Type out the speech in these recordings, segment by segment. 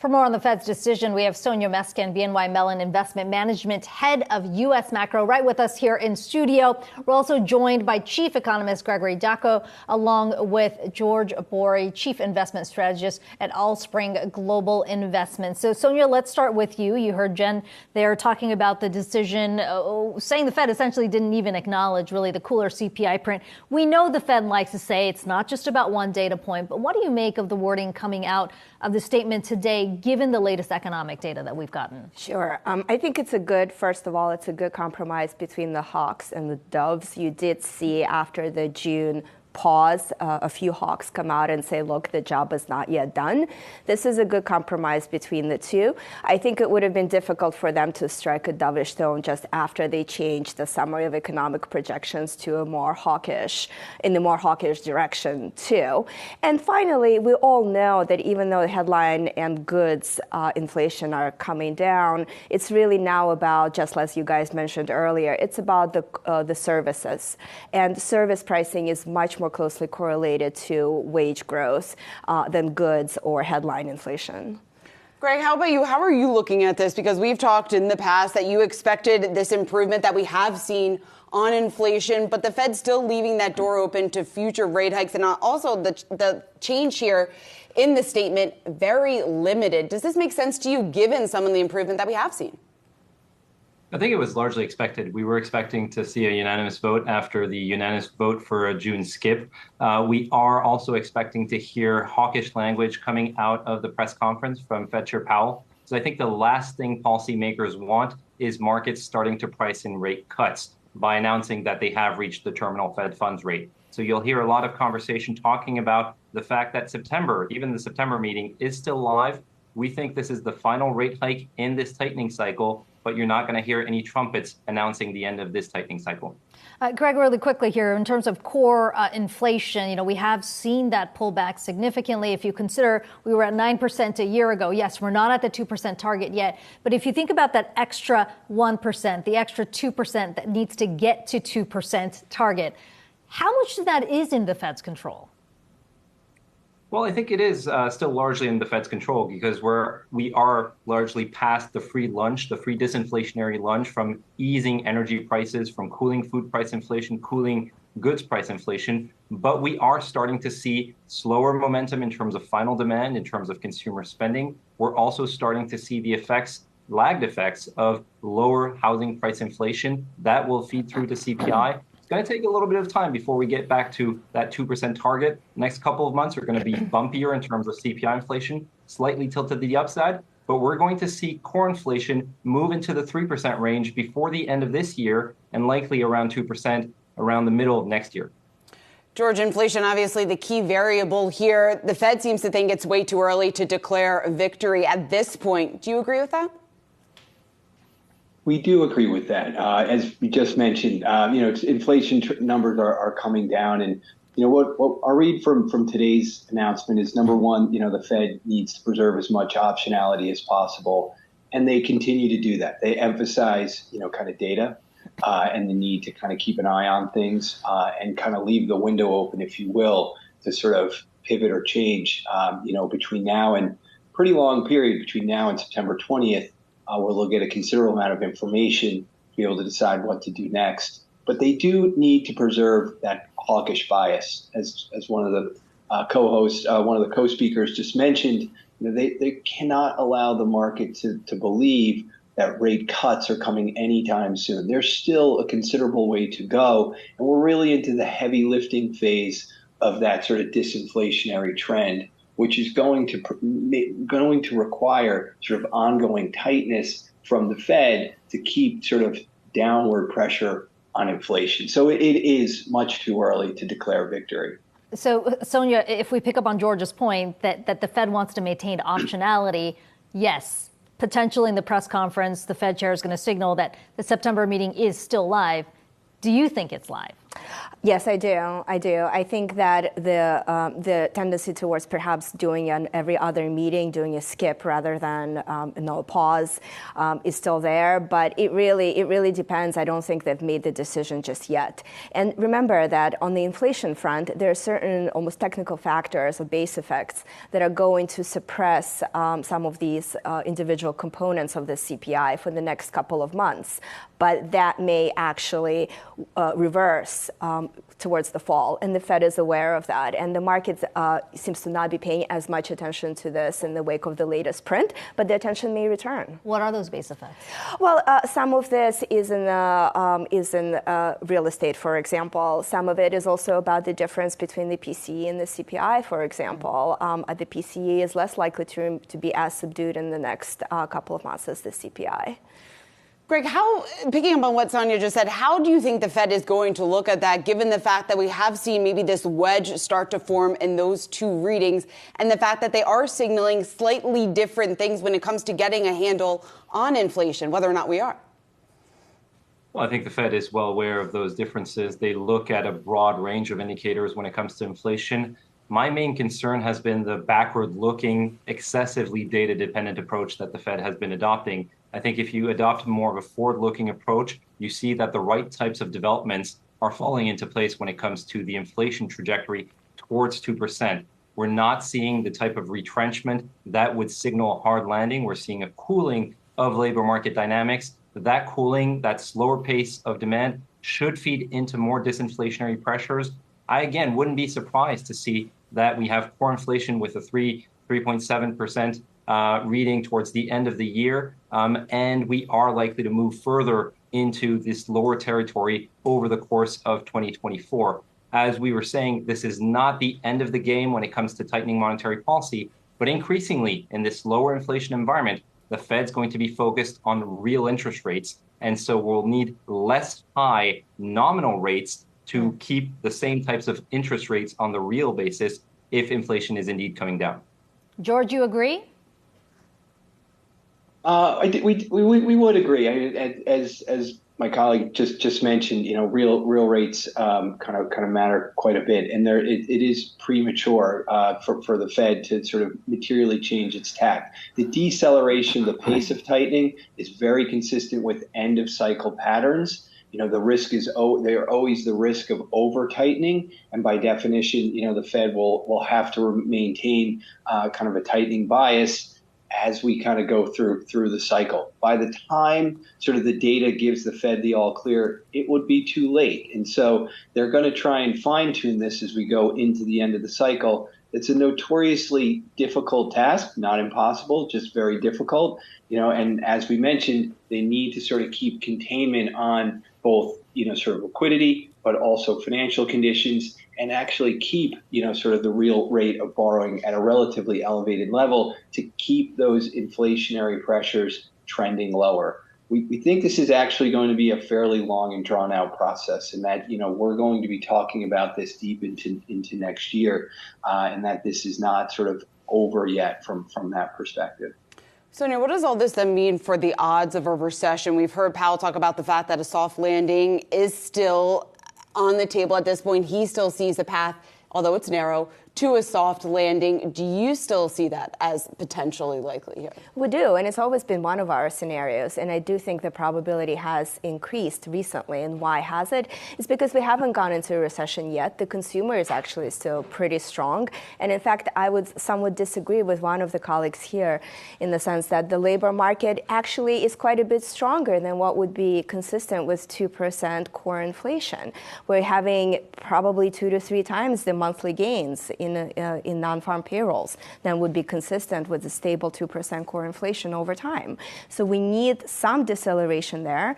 For more on the Fed's decision, we have Sonia Meskin, BNY Mellon Investment Management Head of U.S. Macro, right with us here in studio. We're also joined by Chief Economist Gregory Daco, along with George Bory, Chief Investment Strategist at Allspring Global Investments. So, Sonia, let's start with you. You heard Jen there talking about the decision, saying the Fed essentially didn't even acknowledge really the cooler CPI print. We know the Fed likes to say it's not just about one data point, but what do you make of the wording coming out of the statement today, given the latest economic data that we've gotten? Sure. I think first of all, it's a good compromise between the hawks and the doves. You did see after the June pause, a few hawks come out and say, look, the job is not yet done. This is a good compromise between the two. I think it would have been difficult for them to strike a dovish tone just after they changed the summary of economic projections to in the more hawkish direction too. And finally, we all know that even though the headline and goods inflation are coming down, it's really now about, just as you guys mentioned earlier, it's about the services. And service pricing is much more closely correlated to wage growth than goods or headline inflation. Greg, how about you? How are you looking at this? Because we've talked in the past that you expected this improvement that we have seen on inflation, but the Fed's still leaving that door open to future rate hikes. And also the change here in the statement, very limited. Does this make sense to you given some of the improvement that we have seen? I think it was largely expected. We were expecting to see a unanimous vote after the unanimous vote for a June skip. We are also expecting to hear hawkish language coming out of the press conference from Fed Chair Powell. So I think the last thing policymakers want is markets starting to price in rate cuts by announcing that they have reached the terminal Fed funds rate. So you'll hear a lot of conversation talking about the fact that September, even the September meeting, is still live. We think this is the final rate hike in this tightening cycle, but you're not going to hear any trumpets announcing the end of this tightening cycle. Greg, really quickly here, in terms of core inflation, we have seen that pull back significantly. If you consider we were at 9% a year ago, yes, we're not at the 2% target yet. But if you think about that extra 1%, the extra 2% that needs to get to 2% target, how much of that is in the Fed's control? Well, I think it is still largely in the Fed's control because we are largely past the free lunch, the free disinflationary lunch from easing energy prices, from cooling food price inflation, cooling goods price inflation. But we are starting to see slower momentum in terms of final demand, in terms of consumer spending. We're also starting to see the lagged effects of lower housing price inflation that will feed through to CPI. It's going to take a little bit of time before we get back to that 2% target. Next couple of months are going to be bumpier in terms of CPI inflation, slightly tilted to the upside, but we're going to see core inflation move into the 3% range before the end of this year and likely around 2% around the middle of next year. George, inflation, obviously the key variable here. The Fed seems to think it's way too early to declare victory at this point. Do you agree with that? We do agree with that. As we just mentioned, inflation numbers are coming down. And, what our read from today's announcement is, number one, the Fed needs to preserve as much optionality as possible. And they continue to do that. They emphasize, kind of data and the need to kind of keep an eye on things and kind of leave the window open, if you will, to sort of pivot or change, between now and pretty long period between now and September 20th. Where they'll get a considerable amount of information to be able to decide what to do next. But they do need to preserve that hawkish bias, as one of the co-hosts, one of the co-speakers just mentioned. They cannot allow the market to believe that rate cuts are coming anytime soon. There's still a considerable way to go, and we're really into the heavy lifting phase of that sort of disinflationary trend, which is going to require sort of ongoing tightness from the Fed to keep sort of downward pressure on inflation. So it is much too early to declare victory. So, Sonia, if we pick up on George's point that the Fed wants to maintain optionality, yes, potentially in the press conference, the Fed chair is going to signal that the September meeting is still live. Do you think it's live? Yes, I do. I think that the tendency towards perhaps doing an every other meeting, doing a skip rather than a pause, is still there. But it really depends. I don't think they've made the decision just yet. And remember that on the inflation front, there are certain almost technical factors or base effects that are going to suppress some of these individual components of the CPI for the next couple of months. But that may actually reverse towards the fall, and the Fed is aware of that. And the market seems to not be paying as much attention to this in the wake of the latest print, but the attention may return. What are those base effects? Well, some of this is in real estate, for example. Some of it is also about the difference between the PCE and the CPI, for example. The PCE is less likely to be as subdued in the next couple of months as the CPI. Greg, picking up on what Sonia just said, how do you think the Fed is going to look at that, given the fact that we have seen maybe this wedge start to form in those two readings, and the fact that they are signaling slightly different things when it comes to getting a handle on inflation, whether or not we are? Well, I think the Fed is well aware of those differences. They look at a broad range of indicators when it comes to inflation. My main concern has been the backward-looking, excessively data-dependent approach that the Fed has been adopting. I think if you adopt more of a forward-looking approach, you see that the right types of developments are falling into place when it comes to the inflation trajectory towards 2%. We're not seeing the type of retrenchment that would signal a hard landing. We're seeing a cooling of labor market dynamics. That cooling, that slower pace of demand should feed into more disinflationary pressures. I, again, wouldn't be surprised to see that we have core inflation with a 3.7% reading towards the end of the year, and we are likely to move further into this lower territory over the course of 2024. As we were saying, this is not the end of the game when it comes to tightening monetary policy, but increasingly in this lower inflation environment, the Fed's going to be focused on real interest rates, and so we'll need less high nominal rates to keep the same types of interest rates on the real basis if inflation is indeed coming down. George, you agree? We would agree. As my colleague just mentioned, real rates kind of matter quite a bit, and it is premature for the Fed to sort of materially change its tack. The deceleration, the pace of tightening, is very consistent with end of cycle patterns. The risk is they're always the risk of over tightening, and by definition, the Fed will have to maintain kind of a tightening bias as we kind of go through the cycle. By the time sort of the data gives the Fed the all clear, it would be too late. And so they're going to try and fine tune this as we go into the end of the cycle. It's a notoriously difficult task, not impossible, just very difficult. And as we mentioned, they need to sort of keep containment on both, sort of liquidity, but also financial conditions, and actually keep, sort of the real rate of borrowing at a relatively elevated level to keep those inflationary pressures trending lower. We think this is actually going to be a fairly long and drawn out process, and that, we're going to be talking about this deep into next year, and that this is not sort of over yet from that perspective. Sonia, what does all this then mean for the odds of a recession? We've heard Powell talk about the fact that a soft landing is still on the table at this point. He still sees a path, although it's narrow, to a soft landing. Do you still see that as potentially likely here? We do, and it's always been one of our scenarios, and I do think the probability has increased recently. And why has it? It's because we haven't gone into a recession yet. The consumer is actually still pretty strong, and in fact, I would somewhat disagree with one of the colleagues here in the sense that the labor market actually is quite a bit stronger than what would be consistent with 2% core inflation. We're having probably 2 to 3 times the monthly gains in non-farm payrolls than would be consistent with a stable 2% core inflation over time. So we need some deceleration there,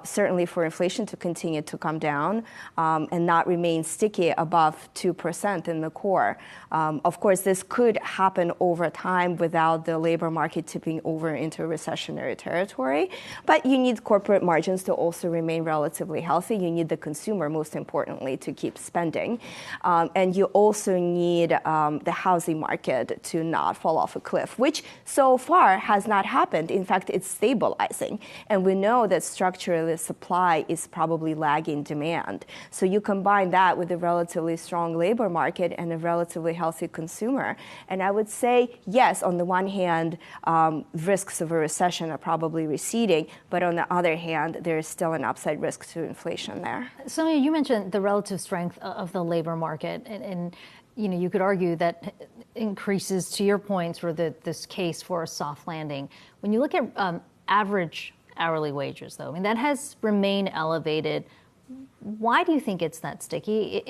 certainly for inflation to continue to come down and not remain sticky above 2% in the core. Of course, this could happen over time without the labor market tipping over into recessionary territory, but you need corporate margins to also remain relatively healthy. You need the consumer, most importantly, to keep spending. And you also need need the housing market to not fall off a cliff, which so far has not happened. In fact, it's stabilizing. And we know that structurally supply is probably lagging demand. So you combine that with a relatively strong labor market and a relatively healthy consumer. And I would say, yes, on the one hand, risks of a recession are probably receding, but on the other hand, there is still an upside risk to inflation there. Sonia, you mentioned the relative strength of the labor market, and you could argue that increases, to your point, sort of this case for a soft landing. When you look at average hourly wages, though, I mean, that has remained elevated. Why do you think it's that sticky?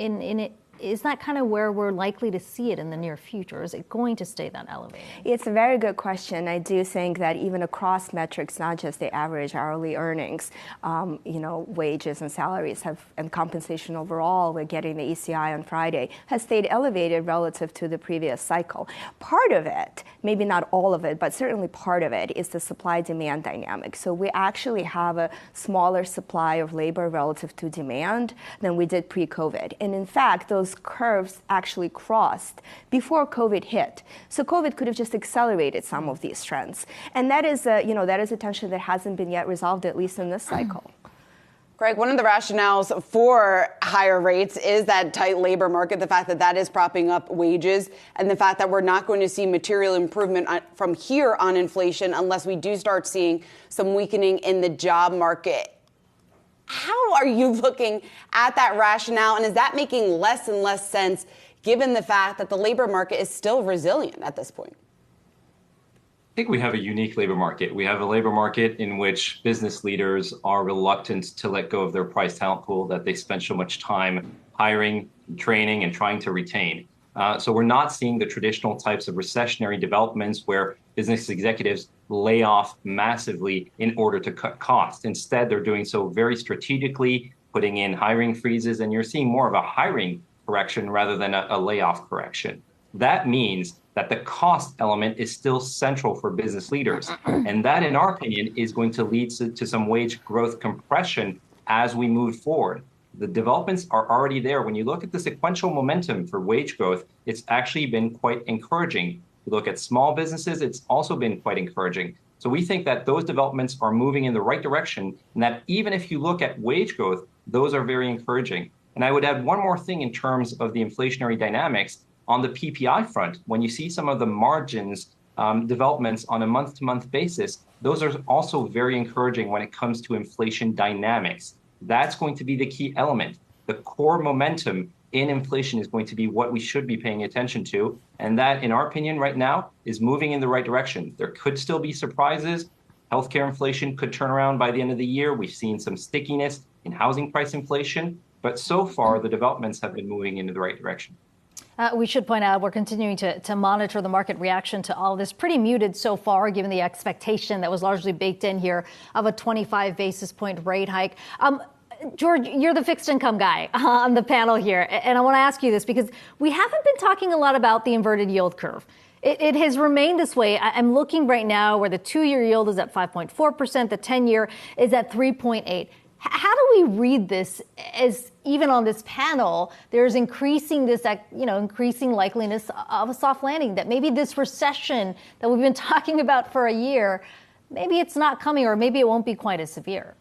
Is that kind of where we're likely to see it in the near future? Is it going to stay that elevated? It's a very good question. I do think that even across metrics, not just the average hourly earnings, wages and salaries and compensation overall, we're getting the ECI on Friday, has stayed elevated relative to the previous cycle. Part of it, maybe not all of it, but certainly part of it is the supply-demand dynamic. So we actually have a smaller supply of labor relative to demand than we did pre-COVID. And in fact, those curves actually crossed before COVID hit. So COVID could have just accelerated some of these trends. And that is a tension that hasn't been yet resolved, at least in this cycle. Greg, one of the rationales for higher rates is that tight labor market, the fact that that is propping up wages, and the fact that we're not going to see material improvement from here on inflation unless we do start seeing some weakening in the job market. How are you looking at that rationale, and is that making less and less sense given the fact that the labor market is still resilient at this point? I think we have a unique labor market. We have a labor market in which business leaders are reluctant to let go of their price talent pool that they spend so much time hiring, training, and trying to retain. So we're not seeing the traditional types of recessionary developments where business executives lay off massively in order to cut costs. Instead, they're doing so very strategically, putting in hiring freezes, and you're seeing more of a hiring correction rather than a layoff correction. That means that the cost element is still central for business leaders. And that, in our opinion, is going to lead to some wage growth compression as we move forward. The developments are already there. When you look at the sequential momentum for wage growth, it's actually been quite encouraging. You look at small businesses, it's also been quite encouraging. So we think that those developments are moving in the right direction, and that even if you look at wage growth, those are very encouraging. And I would add one more thing in terms of the inflationary dynamics. On the PPI front, when you see some of the margins developments on a month-to-month basis, those are also very encouraging when it comes to inflation dynamics. That's going to be the key element. The core momentum in inflation is going to be what we should be paying attention to. And that, in our opinion, right now is moving in the right direction. There could still be surprises. Healthcare inflation could turn around by the end of the year. We've seen some stickiness in housing price inflation. But so far, the developments have been moving in the right direction. We should point out we're continuing to monitor the market reaction to all this. Pretty muted so far, given the expectation that was largely baked in here of a 25 basis point rate hike. George, you're the fixed income guy on the panel here. And I want to ask you this because we haven't been talking a lot about the inverted yield curve. It has remained this way. I'm looking right now where the 2-year yield is at 5.4%, the 10-year is at 3.8%. How do we read this as even on this panel, there's increasing likeliness of a soft landing, that maybe this recession that we've been talking about for a year, maybe it's not coming, or maybe it won't be quite as severe?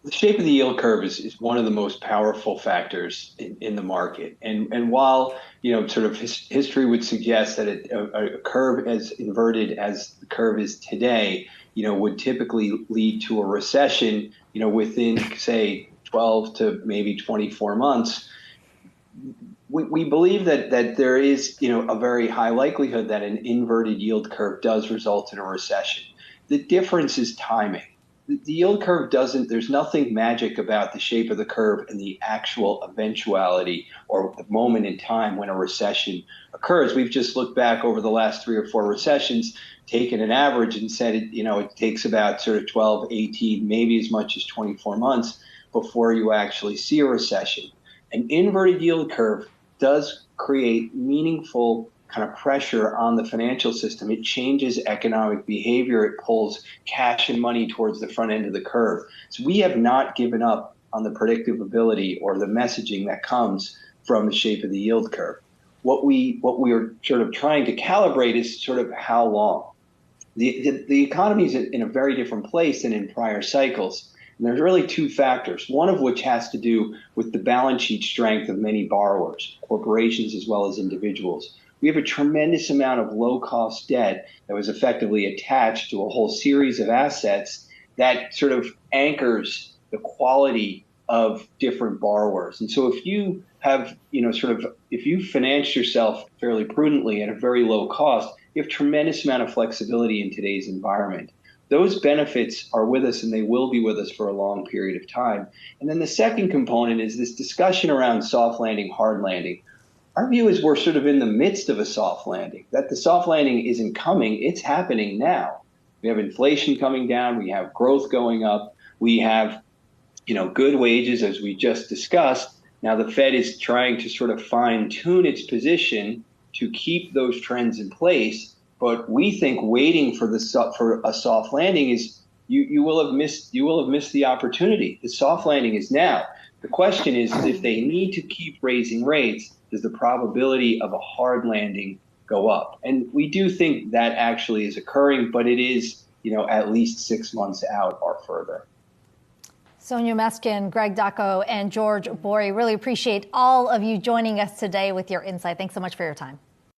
The shape of the yield curve is one of the most powerful factors in the market. And while, sort of history would suggest that a curve as inverted as the curve is today, would typically lead to a recession, within, say, 12 to maybe 24 months. We believe that there is, a very high likelihood that an inverted yield curve does result in a recession. The difference is timing. The yield curve there's nothing magic about the shape of the curve and the actual eventuality or the moment in time when a recession occurs. We've just looked back over the last 3 or 4 recessions, taken an average and said, it takes about sort of 12, 18, maybe as much as 24 months before you actually see a recession. An inverted yield curve does create meaningful kind of pressure on the financial system. It changes economic behavior. It pulls cash and money towards the front end of the curve. So we have not given up on the predictability or the messaging that comes from the shape of the yield curve. what we are sort of trying to calibrate is sort of how long. The economy is in a very different place than in prior cycles. And there's really two factors, one of which has to do with the balance sheet strength of many borrowers, corporations as well as individuals. We have a tremendous amount of low-cost debt that was effectively attached to a whole series of assets that sort of anchors the quality of different borrowers. And so if you have, if you finance yourself fairly prudently at a very low cost, you have tremendous amount of flexibility in today's environment. Those benefits are with us and they will be with us for a long period of time. And then the second component is this discussion around soft landing, hard landing. Our view is we're sort of in the midst of a soft landing, that the soft landing isn't coming, it's happening now. We have inflation coming down, we have growth going up, we have good wages as we just discussed. Now the Fed is trying to sort of fine tune its position to keep those trends in place. But we think waiting for a soft landing is you will have missed the opportunity. The soft landing is now. The question is if they need to keep raising rates, does the probability of a hard landing go up? And we do think that actually is occurring, but it is at least 6 months out or further. Sonia Meskin, Greg Daco, and George Bory, really appreciate all of you joining us today with your insight. Thanks so much for your time.